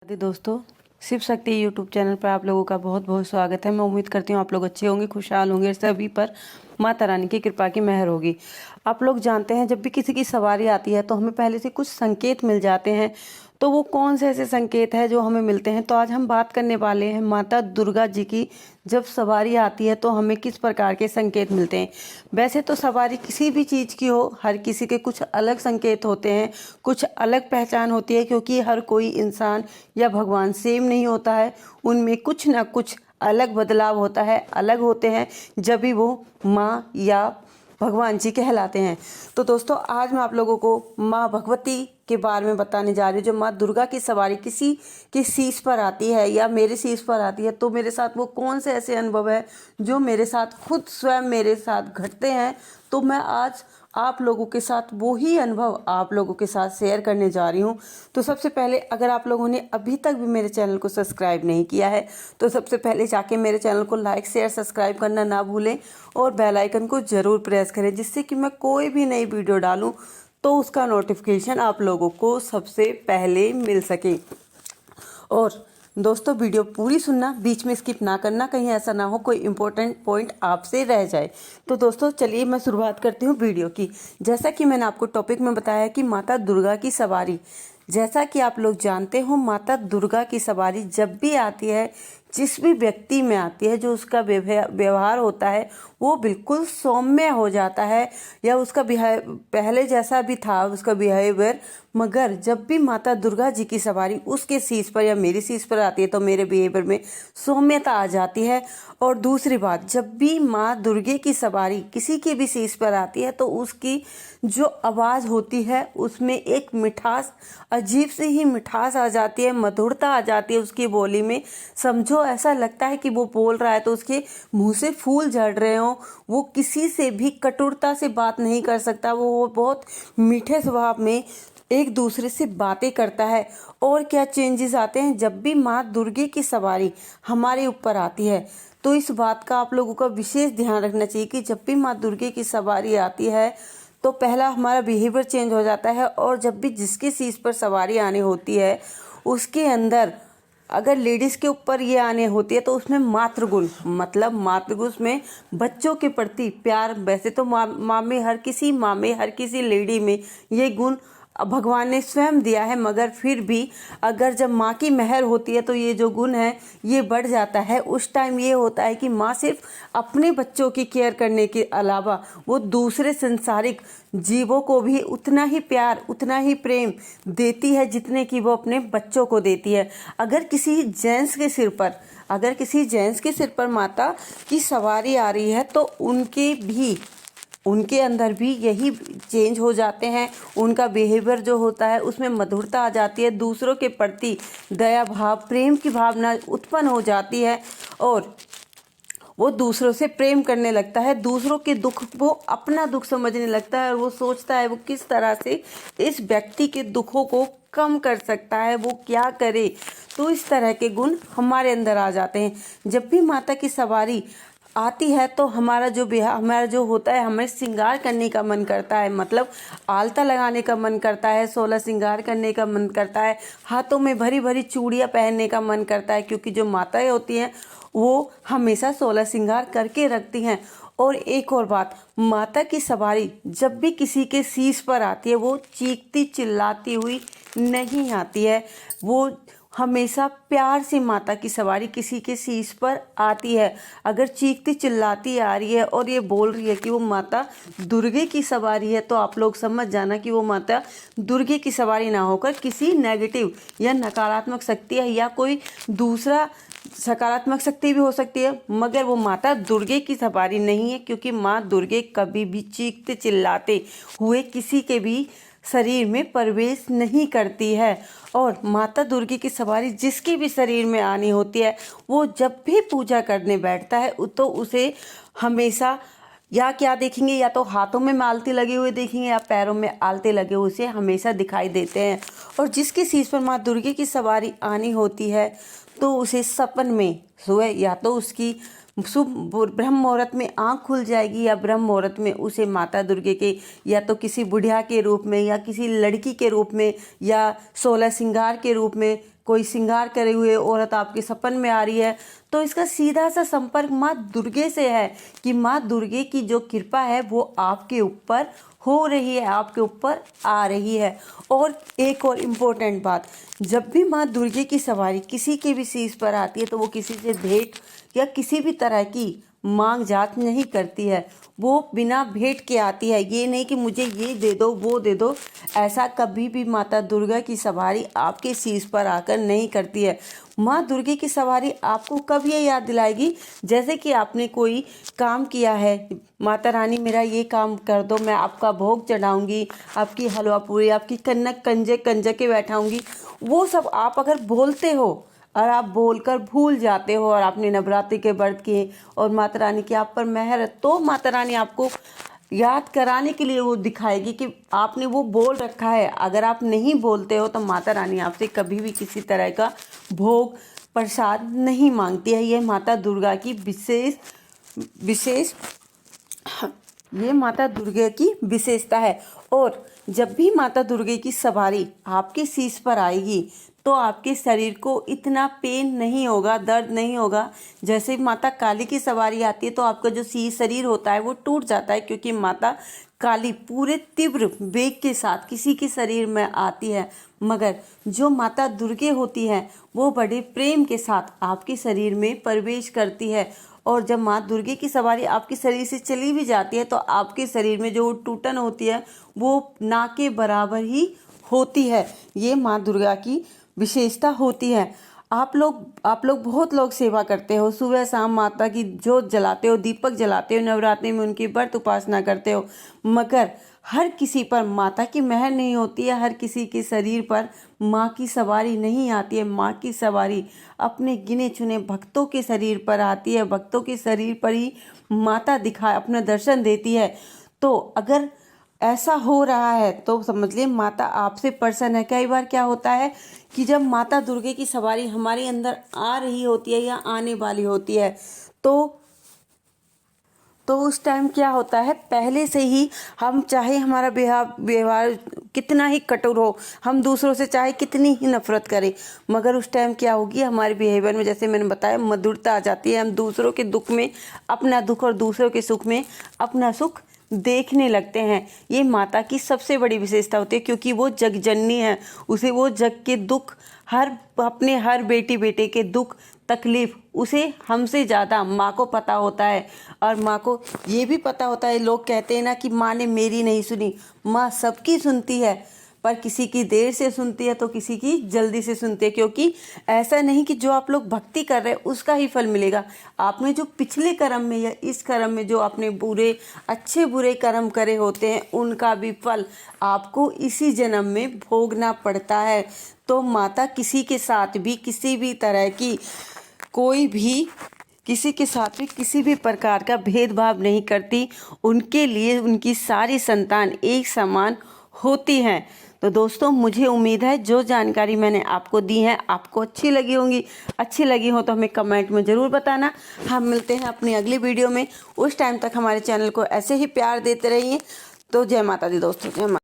दोस्तों, Shiv Shakti YouTube channel पर आप लोगों का बहुत बहुत स्वागत है। मैं उम्मीद करती हूँ आप लोग अच्छे होंगे, खुशहाल होंगे, सभी पर माता रानी की कृपा की मेहर होगी। आप लोग जानते हैं जब भी किसी की सवारी आती है तो हमें पहले से कुछ संकेत मिल जाते हैं। तो वो कौन से ऐसे संकेत हैं जो हमें मिलते हैं? तो आज हम बात करने वाले हैं माता दुर्गा जी की जब सवारी आती है तो हमें किस प्रकार के संकेत मिलते हैं। वैसे तो सवारी किसी भी चीज़ की हो, हर किसी के कुछ अलग संकेत होते हैं, कुछ अलग पहचान होती है, क्योंकि हर कोई इंसान या भगवान सेम नहीं होता है। उनमें कुछ ना कुछ अलग बदलाव होता है, अलग होते हैं, जब भी वो माँ या भगवान जी कहलाते हैं। तो दोस्तों, आज मैं आप लोगों को माँ भगवती के बारे में बताने जा रही हूँ। जो माँ दुर्गा की सवारी किसी के शीश पर आती है या मेरे शीश पर आती है तो मेरे साथ वो कौन से ऐसे अनुभव है जो मेरे साथ खुद स्वयं मेरे साथ घटते हैं। तो मैं आज आप लोगों के साथ वो ही अनुभव आप लोगों के साथ शेयर करने जा रही हूँ। तो सबसे पहले, अगर आप लोगों ने अभी तक भी मेरे चैनल को सब्सक्राइब नहीं किया है तो सबसे पहले जाके मेरे चैनल को लाइक शेयर सब्सक्राइब करना ना भूलें और बेल आइकन को ज़रूर प्रेस करें, जिससे कि मैं कोई भी नई वीडियो डालूँ तो उसका नोटिफिकेशन आप लोगों को सबसे पहले मिल सके। और दोस्तों, वीडियो पूरी सुनना, बीच में स्किप ना करना, कहीं ऐसा ना हो कोई इम्पोर्टेंट पॉइंट आपसे रह जाए। तो दोस्तों चलिए मैं शुरुआत करती हूँ वीडियो की। जैसा कि मैंने आपको टॉपिक में बताया कि माता दुर्गा की सवारी, जैसा कि आप लोग जानते हो माता दुर्गा की सवारी जब भी आती है, जिस भी व्यक्ति में आती है, जो उसका व्यवहार होता है वो बिल्कुल सौम्य हो जाता है, या उसका पहले जैसा भी था उसका बिहेवियर, मगर जब भी माता दुर्गा जी की सवारी उसके शीश पर या मेरी शीश पर आती है तो मेरे बिहेवियर में सौम्यता आ जाती है। और दूसरी बात, जब भी माँ दुर्गे की सवारी किसी के भी शीश पर आती है तो उसकी जो आवाज़ होती है उसमें एक मिठास, अजीब सी ही मिठास आ जाती है, मधुरता आ जाती है उसकी बोली में। समझो ऐसा लगता है कि वो बोल रहा है तो उसके मुंह से फूल झड़ रहे हों। वो किसी से भी कटुरता से बात नहीं कर सकता, वो बहुत मीठे स्वभाव में एक दूसरे से बातें करता है। और क्या चेंजेस आते हैं जब भी माँ दुर्गे की सवारी हमारे ऊपर आती है। तो इस बात का आप लोगों का विशेष ध्यान रखना चाहिए कि जब भी माँ दुर्गे की सवारी आती है तो पहला हमारा बिहेवियर चेंज हो जाता है। और जब भी जिसके शीश पर सवारी आनी होती है उसके अंदर अगर लेडीज़ के ऊपर ये आने होती है तो उसमें मातृगुण, मतलब मातृगुण में बच्चों के प्रति प्यार, वैसे तो माँ में हर किसी माँ में हर किसी लेडी में ये गुण भगवान ने स्वयं दिया है, मगर फिर भी अगर जब माँ की मेहर होती है तो ये जो गुण है ये बढ़ जाता है। उस टाइम ये होता है कि माँ सिर्फ अपने बच्चों की केयर करने के अलावा वो दूसरे संसारिक जीवों को भी उतना ही प्यार, उतना ही प्रेम देती है जितने कि वो अपने बच्चों को देती है। अगर किसी जेंट्स के सिर पर माता की सवारी आ रही है तो उनके अंदर भी यही चेंज हो जाते हैं। उनका बिहेवियर जो होता है उसमें मधुरता आ जाती है, दूसरों के प्रति दया भाव, प्रेम की भावना उत्पन्न हो जाती है और वो दूसरों से प्रेम करने लगता है। दूसरों के दुख वो अपना दुख समझने लगता है और वो सोचता है वो किस तरह से इस व्यक्ति के दुखों को कम कर सकता है, वो क्या करे। तो इस तरह के गुण हमारे अंदर आ जाते हैं। जब भी माता की सवारी आती है तो हमारा जो होता है, हमें श्रृंगार करने का मन करता है, मतलब आलता लगाने का मन करता है, 16 श्रृंगार करने का मन करता है, हाथों में भरी भरी चूड़ियाँ पहनने का मन करता है, क्योंकि जो माताएं होती हैं वो हमेशा 16 श्रृंगार करके रखती हैं। और एक और बात, माता की सवारी जब भी किसी के शीश पर आती है वो चीखती चिल्लाती हुई नहीं आती है, वो हमेशा प्यार से माता की सवारी किसी के शीश पर आती है। अगर चीखती चिल्लाती आ रही है और ये बोल रही है कि वो माता दुर्गे की सवारी है तो आप लोग समझ जाना कि वो माता दुर्गे की सवारी ना होकर किसी नेगेटिव या नकारात्मक शक्ति है, या कोई दूसरा सकारात्मक शक्ति भी हो सकती है, मगर वो माता दुर्गे की सवारी नहीं है, क्योंकि माँ दुर्गे कभी भी चीखते चिल्लाते हुए किसी के भी शरीर में प्रवेश नहीं करती है। और माता दुर्गे की सवारी जिसके भी शरीर में आनी होती है वो जब भी पूजा करने बैठता है तो उसे हमेशा या क्या देखेंगे, या तो हाथों में आलते लगे हुए देखेंगे या पैरों में आलते लगे हुए उसे हमेशा दिखाई देते हैं। और जिसके शीश पर माँ दुर्गे की सवारी आनी होती है तो उसे सपन में सोए, या तो उसकी शुभ ब्रह्म मुहूर्त में आँख खुल जाएगी या ब्रह्म मुहूर्त में उसे माता दुर्गे के या तो किसी बुढ़िया के रूप में या किसी लड़की के रूप में या 16 श्रृंगार के रूप में कोई श्रृंगार करे हुए औरत आपके सपन में आ रही है, तो इसका सीधा सा संपर्क माँ दुर्गे से है कि माँ दुर्गे की जो कृपा है वो आपके ऊपर हो रही है, आपके ऊपर आ रही है। और एक और इम्पोर्टेंट बात, जब भी माँ दुर्गे की सवारी किसी के भी शीश पर आती है तो वो किसी से भेंट या किसी भी तरह की मांग जात नहीं करती है, वो बिना भेंट के आती है। ये नहीं कि मुझे ये दे दो वो दे दो, ऐसा कभी भी माता दुर्गा की सवारी आपके शीश पर आकर नहीं करती है। माँ दुर्गे की सवारी आपको कब ये याद दिलाएगी, जैसे कि आपने कोई काम किया है, माता रानी मेरा ये काम कर दो, मैं आपका भोग चढ़ाऊंगी, आपकी हलवा पूरी, आपकी कनक कंजे के बैठाऊंगी, वो सब आप अगर बोलते हो और आप बोलकर भूल जाते हो और आपने नवरात्रि के व्रत किए और माता रानी की आप पर मेहर है, तो माता रानी आपको याद कराने के लिए वो दिखाएगी कि आपने वो बोल रखा है। अगर आप नहीं बोलते हो तो माता रानी आपसे कभी भी किसी तरह का भोग प्रसाद नहीं मांगती है। ये माता दुर्गा की ये माता दुर्गा की विशेषता है। और जब भी माता दुर्गा की सवारी आपके शीश पर आएगी तो आपके शरीर को इतना पेन नहीं होगा, दर्द नहीं होगा। जैसे माता काली की सवारी आती है तो आपका जो शरीर होता है वो टूट जाता है, क्योंकि माता काली पूरे तीव्र वेग के साथ किसी के शरीर में आती है, मगर जो माता दुर्गे होती है वो बड़े प्रेम के साथ आपके शरीर में प्रवेश करती है। और जब माँ दुर्गे की सवारी आपके शरीर से चली भी जाती है तो आपके शरीर में जो टूटन होती है वो ना के बराबर ही होती है। ये माँ दुर्गा की विशेषता होती है। आप लोग बहुत लोग सेवा करते हो, सुबह शाम माता की जोत जलाते हो, दीपक जलाते हो, नवरात्रि में उनकी व्रत उपासना करते हो, मगर हर किसी पर माता की मेहर नहीं होती है, हर किसी के शरीर पर माँ की सवारी नहीं आती है। माँ की सवारी अपने गिने चुने भक्तों के शरीर पर आती है, भक्तों के शरीर पर ही माता अपना दर्शन देती है। तो अगर ऐसा हो रहा है तो समझ लिए माता आपसे प्रसन्न है। कई बार क्या होता है कि जब माता दुर्गे की सवारी हमारे अंदर आ रही होती है या आने वाली होती है तो उस टाइम क्या होता है, पहले से ही हम चाहे हमारा व्यवहार कितना ही कठोर हो, हम दूसरों से चाहे कितनी ही नफरत करें, मगर उस टाइम क्या होगी, हमारे बिहेवियर में जैसे मैंने बताया मधुरता आ जाती है। हम दूसरों के दुख में अपना दुख और दूसरों के सुख में अपना सुख देखने लगते हैं। ये माता की सबसे बड़ी विशेषता होती है, क्योंकि वो जगजननी है। उसे वो जग के दुख, अपने हर बेटे के दुख तकलीफ उसे हमसे ज़्यादा माँ को पता होता है। और माँ को ये भी पता होता है, लोग कहते हैं ना कि माँ ने मेरी नहीं सुनी, माँ सबकी सुनती है, पर किसी की देर से सुनती है तो किसी की जल्दी से सुनती है। क्योंकि ऐसा नहीं कि जो आप लोग भक्ति कर रहे हैं उसका ही फल मिलेगा, आपने जो पिछले कर्म में या इस कर्म में जो आपने अच्छे बुरे कर्म करे होते हैं उनका भी फल आपको इसी जन्म में भोगना पड़ता है। तो माता किसी के साथ भी किसी भी तरह की किसी के साथ भी किसी भी प्रकार का भेदभाव नहीं करती। उनके लिए उनकी सारी संतान एक समान होती हैं। तो दोस्तों, मुझे उम्मीद है जो जानकारी मैंने आपको दी है आपको अच्छी लगी होंगी। अच्छी लगी हो तो हमें कमेंट में ज़रूर बताना। हम मिलते हैं अपनी अगली वीडियो में। उस टाइम तक हमारे चैनल को ऐसे ही प्यार देते रहिए। तो जय माता दी दोस्तों, जय माता।